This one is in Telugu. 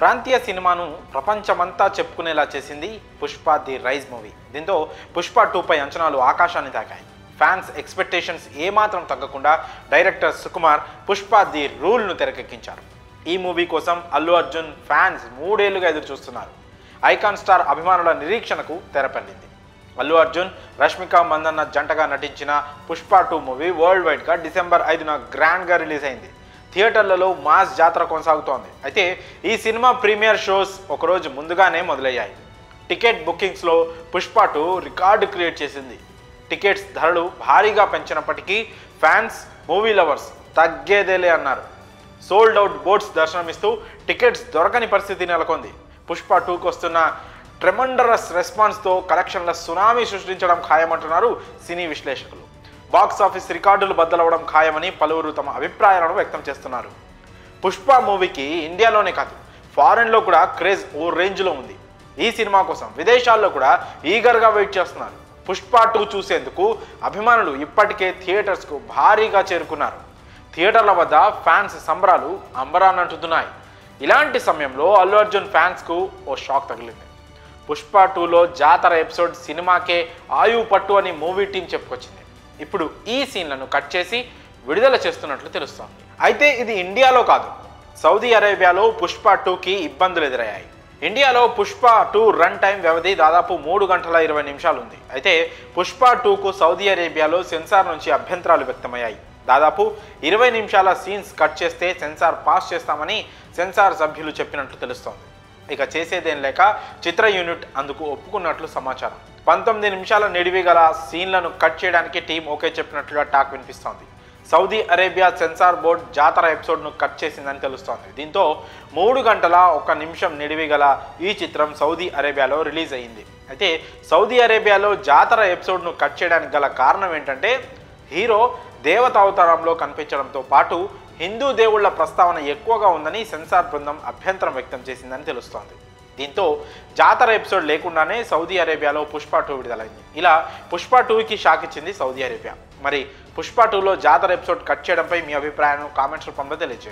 ప్రాంతీయ సినిమాను ప్రపంచమంతా చెప్పుకునేలా చేసింది పుష్ప ది రైజ్ మూవీ. దీంతో పుష్ప 2 పై అంచనాలు ఆకాశాన్ని తాకాయి. ఫ్యాన్స్ ఎక్స్పెక్టేషన్స్ ఏమాత్రం తగ్గకుండా డైరెక్టర్ సుకుమార్ పుష్ప ది రూల్ను తెరకెక్కించారు. ఈ మూవీ కోసం అల్లు అర్జున్ ఫ్యాన్స్ 3 ఏళ్లుగా ఎదురు చూస్తున్నారు. ఐకాన్ స్టార్ అభిమానుల నిరీక్షణకు తెరపల్లింది. అల్లు అర్జున్, రష్మిక మందన్న జంటగా నటించిన పుష్ప 2 మూవీ వరల్డ్ వైడ్గా డిసెంబర్ 5న గ్రాండ్గా రిలీజ్ అయింది. థియేటర్లలో మాస్ జాతర కొనసాగుతోంది. అయితే ఈ సినిమా ప్రీమియర్ షోస్ ఒకరోజు ముందుగానే మొదలయ్యాయి. టికెట్ బుకింగ్స్లో పుష్ప 2 రికార్డు క్రియేట్ చేసింది. టికెట్స్ ధరలు భారీగా పెంచినప్పటికీ ఫ్యాన్స్, మూవీ లవర్స్ తగ్గేదేలే అన్నారు. సోల్డ్ అవుట్ బోర్డ్స్ దర్శనమిస్తూ టికెట్స్ దొరకని పరిస్థితి నెలకొంది. పుష్ప 2కు వస్తున్న ట్రెమండరస్ రెస్పాన్స్తో కలెక్షన్ల సునామీ సృష్టించడం ఖాయమంటున్నారు సినీ విశ్లేషకులు. బాక్స్ ఆఫీస్ రికార్డులు బద్దలవడం ఖాయమని పలువురు తమ అభిప్రాయాలను వ్యక్తం చేస్తున్నారు. పుష్ప మూవీకి ఇండియాలోనే కాదు, ఫారెన్లో కూడా క్రేజ్ ఓ రేంజ్లో ఉంది. ఈ సినిమా కోసం విదేశాల్లో కూడా ఈగర్గా వెయిట్ చేస్తున్నారు. పుష్ప 2 చూసేందుకు అభిమానులు ఇప్పటికే థియేటర్స్కు భారీగా చేరుకున్నారు. థియేటర్ల వద్ద ఫ్యాన్స్ సంబరాలు అంబరాన్నంటున్నాయి. ఇలాంటి సమయంలో అల్లు అర్జున్ ఫ్యాన్స్కు ఓ షాక్ తగిలింది. పుష్ప 2లో జాతర ఎపిసోడ్ సినిమాకే ఆయువు పట్టు అని మూవీ టీం చెప్పుకొచ్చింది. ఇప్పుడు ఈ సీన్లను కట్ చేసి విడుదల చేస్తున్నట్లు తెలుస్తోంది. అయితే ఇది ఇండియాలో కాదు, సౌదీ అరేబియాలో పుష్ప 2కి ఇబ్బందులు ఎదురయ్యాయి. ఇండియాలో పుష్ప 2 రన్ టైం వ్యవధి దాదాపు 3 గంటల 20 నిమిషాలు ఉంది. అయితే పుష్ప 2కు సౌదీ అరేబియాలో సెన్సార్ నుంచి అభ్యంతరాలు వ్యక్తమయ్యాయి. దాదాపు 20 నిమిషాల సీన్స్ కట్ చేస్తే సెన్సార్ పాస్ చేస్తామని సెన్సార్ సభ్యులు చెప్పినట్లు తెలుస్తోంది. ఇక చేసేదేం లేక చిత్ర యూనిట్ అందుకు ఒప్పుకున్నట్లు సమాచారం. 19 నిమిషాల నిడివి గల సీన్లను కట్ చేయడానికి టీం ఓకే చెప్పినట్లుగా టాక్ వినిపిస్తోంది. సౌదీ అరేబియా సెన్సార్ బోర్డ్ జాతర ఎపిసోడ్ను కట్ చేసిందని తెలుస్తోంది. దీంతో 3 గంటల 1 నిమిషం నిడివి గల ఈ చిత్రం సౌదీ అరేబియాలో రిలీజ్ అయ్యింది. అయితే సౌదీ అరేబియాలో జాతర ఎపిసోడ్ను కట్ చేయడానికి గల కారణం ఏంటంటే, హీరో దేవత అవతారంలో కనిపించడంతో పాటు హిందూ దేవుళ్ల ప్రస్తావన ఎక్కువగా ఉందని సెన్సార్ బృందం అభ్యంతరం వ్యక్తం చేసిందని తెలుస్తోంది. దీంతో జాతర ఎపిసోడ్ లేకుండానే సౌదీ అరేబియాలో పుష్ప 2 విడుదలైంది. ఇలా పుష్ప 2కి షాక్ ఇచ్చింది సౌదీ అరేబియా. మరి పుష్ప 2లో జాతర ఎపిసోడ్ కట్ చేయడంపై మీ అభిప్రాయాలను కామెంట్స్ రూపంలో తెలియజేయండి.